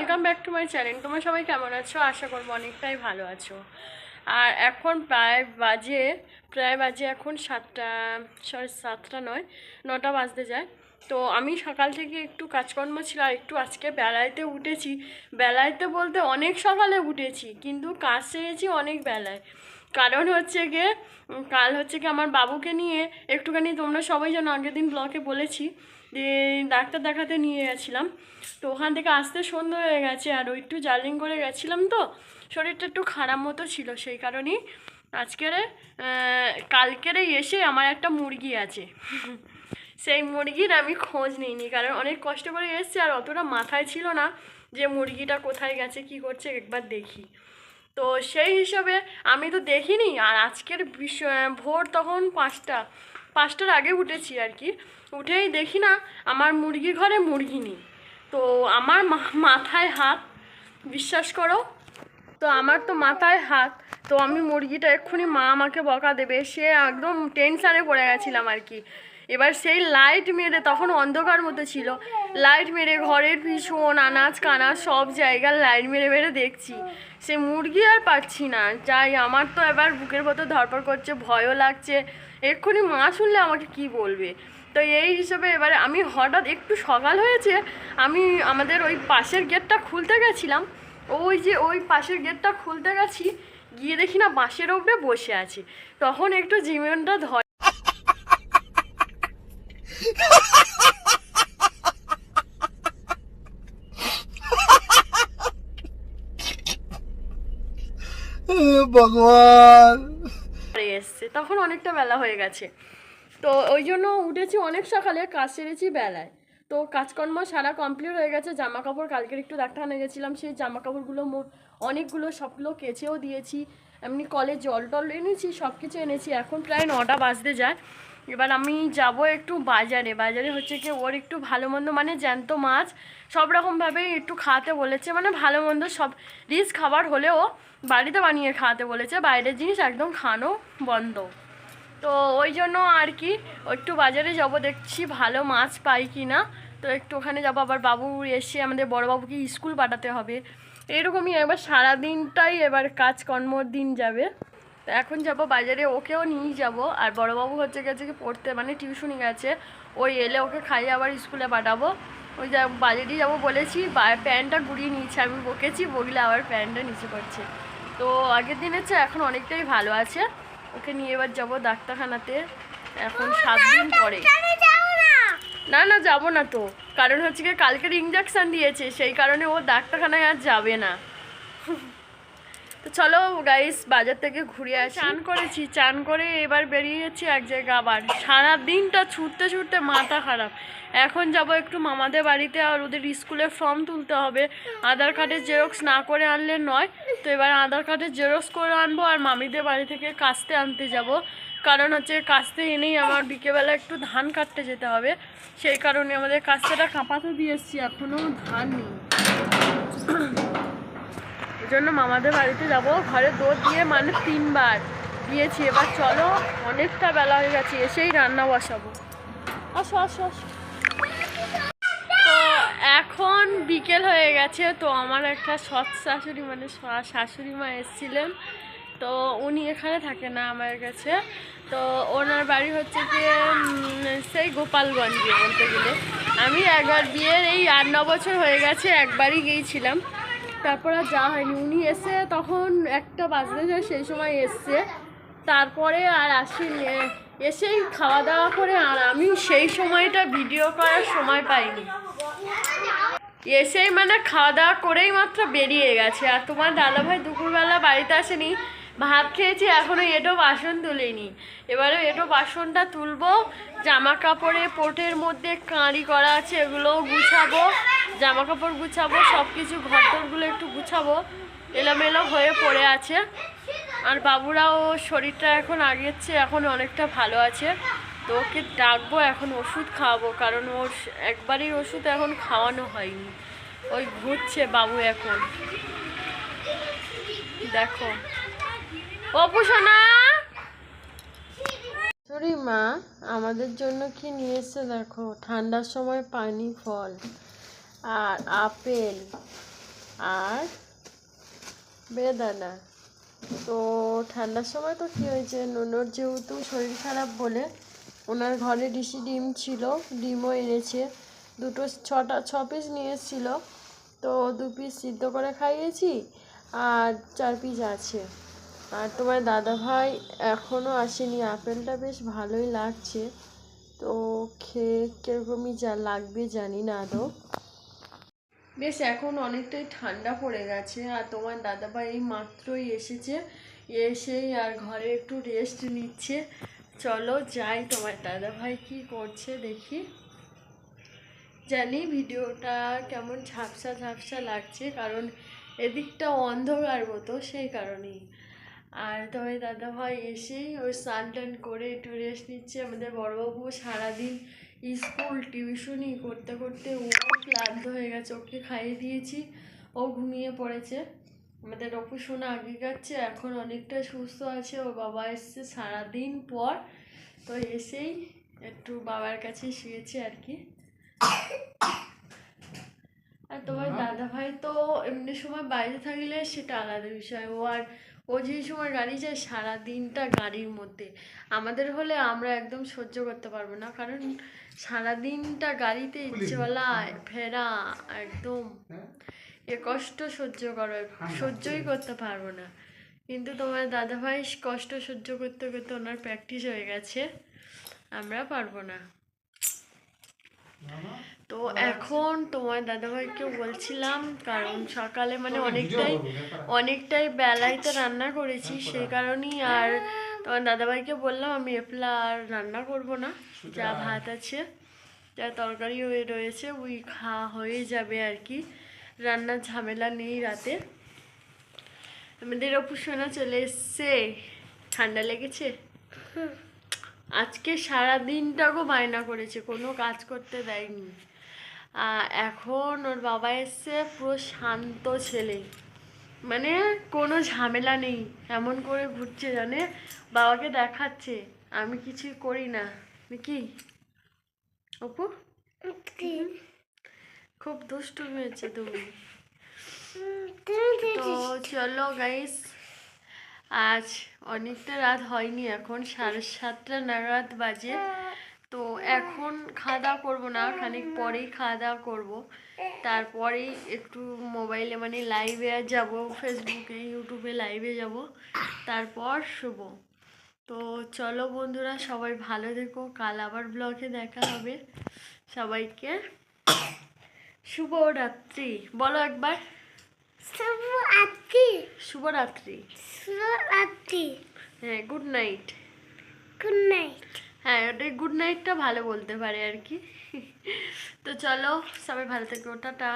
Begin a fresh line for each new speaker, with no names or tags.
Welcome back to my channel. তোমরা সবাই কেমন আছো? আশা করবো অনেকটাই ভালো আছো। আর এখন প্রায় বাজে এখন 7টা, সরি 7টা নয়, 9টা বাজতে যায়। তো আমি সকাল থেকে একটু কাজকর্ম ছিল আর একটু আজকে বেলাইতে উঠেছি। বেলাইতে বলতে অনেক সকালে উঠেছি, কিন্তু কাজ সেরেছি অনেক বেলায়। কারণ হচ্ছে গিয়ে কাল হচ্ছে কি আমার বাবুকে নিয়ে একটুখানি, তোমরা সবাই যেন আগের দিন ব্লগে বলেছি যে ডাক্তার দেখাতে নিয়ে গেছিলাম। তো ওখান থেকে আসতে সন্ধ্যা হয়ে গেছে, আর একটু জার্নিং করে গেছিলাম, তো শরীরটা একটু খারাপ মতো ছিল। সেই কারণেই কালকেরে এসে আমার একটা মুরগি আছে সেই মুরগির আমি খোঁজ নিইনি, কারণ অনেক কষ্ট করে এসেছি আর অতটা মাথায় ছিল না যে মুরগিটা কোথায় গেছে, কি করছে একবার দেখি। তো সেই হিসাবে আমি তো দেখিনি। আর আজকের ভোর তখন 5টার আগে উঠেছি আর কি। উঠেই দেখি না আমার মুরগি ঘরে মুরগি নেই। তো আমার মাথায় হাত, বিশ্বাস করো, তো আমার তো মাথায় হাত। তো আমি মুরগিটা এক্ষুনি মা আমাকে বকা দেবে, সে একদম টেনশানে পড়ে গেছিলাম আর কি। এবার সেই লাইট মেরে, তখন অন্ধকার মতো ছিল, লাইট মেরে ঘরের পিছন আনাজ কানাজ সব জায়গার লাইট মেরে মেরে দেখছি, সে মুরগি আর পাচ্ছি না। যাই, আমার তো এবার বুকের ভেতর ধরপড় করছে, ভয়ও লাগছে। এক্ষুনি মা শুনলে আমাকে কি বলবে। তো এই হিসেবে এবারে আমি হঠাৎ একটু সকাল হয়েছে, আমি আমাদের ওই পাশের গেটটা খুলতে গেছিলাম, ওই পাশের গেটটা খুলতে গেছি, গিয়ে দেখি না বাঁশের ওপরে বসে আছি। তখন একটু জীবনটা ধরে
ভগবান
এসছে, তখন অনেকটা বেলা হয়ে গেছে। তো ওই জন্য উঠেছি অনেক সকালে, কাজ সেরেছি বেলায়। তো কাজকর্ম সারা কমপ্লিট হয়ে গেছে। জামা কাপড় কালকের একটু ডাক্তারখানা গেছিলাম, সেই জামা কাপড়গুলো অনেকগুলো সবগুলো কেচেও দিয়েছি। এমনি কলে জল টল এনেছি, সব কিছু এনেছি। এখন প্রায় 9টা বাজতে যায়। এবার আমি যাব একটু বাজারে হচ্ছে কি ওর একটু ভালো মন্দ, মানে জ্যান্ত মাছ সব রকমভাবেই একটু খাওয়াতে বলেছে, মানে ভালো মন্দ সব রিচ খাবার হলেও বাড়িতে বানিয়ে খাওয়াতে বলেছে, বাইরের জিনিস একদম খানো বন্ধ। তো ওই জন্য আর কি একটু বাজারে যাব, দেখছি ভালো মাছ পাই কি না। তো একটু ওখানে যাবো। আবার বাবু এসে আমাদের বড়োবাবুকে স্কুল পাঠাতে হবে। এরকমই এবার সারাদিনটাই এবার কাজকর্মর দিন যাবে। তো এখন যাব বাজারে, ওকেও নিয়ে যাব। আর বড়োবাবু হচ্ছে গেছে কি পড়তে, মানে টিউশনি গেছে, ওই এলে ওকে খাইয়ে আবার স্কুলে পাঠাবো। ওই বাজারেই যাবো বলেছি। প্যান্টটা গুড়িয়ে নিয়েছে, আমি বকেছি, বগলে আবার প্যান্টটা নিচে করছে। তো আগের দিনের চেয়ে এখন অনেকটাই ভালো আছে। ওকে নিয়ে এবার যাবো ডাক্তারখানাতে, এখন 7 দিন পরে। না যাবো না তো, কারণ হচ্ছে কি কালকের ইঞ্জেকশন দিয়েছে, সেই কারণে ও ডাক্তারখানায় আর যাবে না। তো চলো গাইস, বাজার থেকে ঘুরে আসি। চান করে এবার বেরিয়েছি এক জায়গায়। আবার সারা দিনটা ছুটতে ছুটতে মাথা খারাপ। এখন যাব একটু মামাদের বাড়িতে, আর ওদের স্কুলের ফর্ম তুলতে হবে। আধার কার্ডের জেরক্স না করে আনলে নয়। তো এবার আধার কার্ডের জেরক্স করে আনবো, আর মামিদের বাড়ি থেকে কাস্তে আনতে যাব। কারণ হচ্ছে কাস্তে এনেই আমার বিকেলবেলা একটু ধান কাটতে যেতে হবে। সেই কারণে আমাদের কাস্তেটা কাঁপাতে দিয়ে এসছি, এখনও ধান নেই। এই জন্য মামাদের বাড়িতে যাব। ঘরে দৌড় দিয়ে মানে 3বার দিয়েছি। এবার চলো, অনেকটা বেলা হয়ে গেছে, এসেই রান্না বসাবো। আসো। তো এখন বিকেল হয়ে গেছে। তো আমার একটা সৎ শাশুড়ি, মানে শাশুড়ি মা এসেছিলেন। তো উনি এখানে থাকে না আমার কাছে। তো ওনার বাড়ি হচ্ছে গিয়ে সেই গোপালগঞ্জে বলতে গেলে। আমি একবার বিয়ের এই 8-9 বছর হয়ে গেছে একবারই গিয়েছিলাম, তারপর আর যাওয়া হয়নি। উনি এসে তখন 1টা বাজতে যায়, সেই সময় এসছে। তারপরে আর আসিনি, এসেই খাওয়া দাওয়া করে, আর আমি সেই সময়টা ভিডিও করার সময় পাইনি। এসেই মানে খাওয়া দাওয়া করেই মাত্র বেরিয়ে গেছে। আর তোমার দাদাভাই দুপুরবেলা বাড়িতে আসেনি, ভাত খেয়েছি, এখনও এঁটো বাসন তুলিনি। এবারে এঁটো বাসনটা তুলবো। জামা কাপড়ে পোটের মধ্যে কাঁড়ি করা আছে, এগুলোও গুছাবো। জামা কাপড় গুছাবো, সব কিছু ঘরটরগুলো একটু গুছাবো, এলোমেলো হয়ে পড়ে আছে। আর বাবুরাও শরীরটা এখন আগের চেয়ে এখন অনেকটা ভালো আছে। তো ওকে ডাকবো, এখন ওষুধ খাওয়াবো, কারণ ওর একবারই ওষুধ এখন খাওয়ানো হয়নি। ওই ঘুরছে বাবু এখন, দেখো। অপুসোনা শাশুড়ি মা আমাদের জন্য কি নিয়ে এসছে দেখো, ঠান্ডার সময় পানি ফল আর আপেল আর বেদানা। তো ঠান্ডার সময় তো কী হয়েছে, নুনোর যেহেতু শরীর খারাপ বলে ওনার ঘরে ডিশি ডিম ছিল, ডিমও এনেছে, 6 পিস নিয়ে এসেছিলো। তো 2 পিস সিদ্ধ করে খাইয়েছি আর 4 পিস আছে। আর তোমার দাদাভাই এখনও আসেনি, আপেলটা বেশ ভালোই লাগছে, তো খেয়ে কীরকমই লাগবে জানি না আদৌ। বেশ এখন অনেকটাই ঠান্ডা পড়ে গেছে, আর তোমার দাদাভাই এই মাত্রই এসেছে, এসেই আর ঘরে একটু রেস্ট নিচ্ছে। চলো যাই, তোমার দাদাভাই কি করছে দেখি। জানি ভিডিওটা কেমন ঝাপসা ঝাপসা লাগছে, কারণ এদিকটা অন্ধকার মতো, সেই কারণেই। আর তোমার দাদাভাই এসেই ওই স্নান টান করে একটু রেস্ট নিচ্ছে। আমাদের বড়বাবু সারাদিন স্কুল টিউশনি করতে করতে ও ক্লান্ত হয়ে গেছে, ওকে খাইয়ে দিয়েছি, ও ঘুমিয়ে পড়েছে। আমাদের অপু সোনা আগে যাচ্ছে, এখন অনেকটা সুস্থ আছে, ওর বাবা এসছে সারাদিন পর, তো এসেই একটু বাবার কাছে শুয়েছে আর কি। আর তোমার দাদাভাই তো এমনি সময় বাইরে থাকলে সেটা আলাদা বিষয়, ও যে সময় গাড়ি যায় সারাদিনটা গাড়ির মধ্যে। আমাদের হলে আমরা একদম সহ্য করতে পারবো না, কারণ সারাদিনটা গাড়িতে ইচ্ছেবেলায় ফেরা একদম এ কষ্ট সহ্যই করতে পারবো না। কিন্তু তোমার দাদাভাই কষ্ট সহ্য করতে করতে ওনার প্র্যাকটিস হয়ে গেছে, আমরা পারবো না। তো এখন তোমার দাদাভাইকে বলছিলাম, কারণ সকালে মানে অনেকটাই বেলায় রান্না করেছি, সেই কারণেই। আর তোমার দাদাভাইকে বললাম আমি এপলা আর রান্না করব না, যা ভাত আছে যা তরকারি রয়েছে ওই খাওয়া হয়ে যাবে আর কি, রান্নার ঝামেলা নেই রাতে। আমাদের অপু সোনা চলে এসছে, ঠান্ডা লেগেছে। আজকে সারা দিনটাও বায়না করেছে, কোনো কাজ করতে দেয়নি। এখন ওর বাবা এসছে, পুরো শান্ত ছেলে, মানে কোনো ঝামেলা নেই, এমন করে ঘুরছে জানে, বাবাকে দেখাচ্ছে আমি কিছুই করি না নাকি অপু। খুব দুষ্টু হয়েছে তুমি। তো চলো গাইস, আজ অনেকটা রাত হয়নি, এখন 7:30 নাগাদ বাজে। তো এখন খাওয়া দাওয়া করবো না, খানিক পরেই খাওয়া দাওয়া করবো, তারপরেই একটু মোবাইলে মানে লাইভে যাব, ফেসবুকে ইউটিউবে লাইভে যাব, তারপর শুভ। তো চলো বন্ধুরা, সবাই ভালো থেকো, কাল আবার ব্লগে দেখা হবে। সবাইকে শুভরাত্রি বলো একবার। শুভরাত্রি। শুভরাত্রি। হ্যাঁ, গুড নাইট। Good night. হ্যাঁ, ওটাই গুড নাইটটা ভালো বলতে পারে আর কি। তো চলো সবাই ভালো থেকো, টাটা।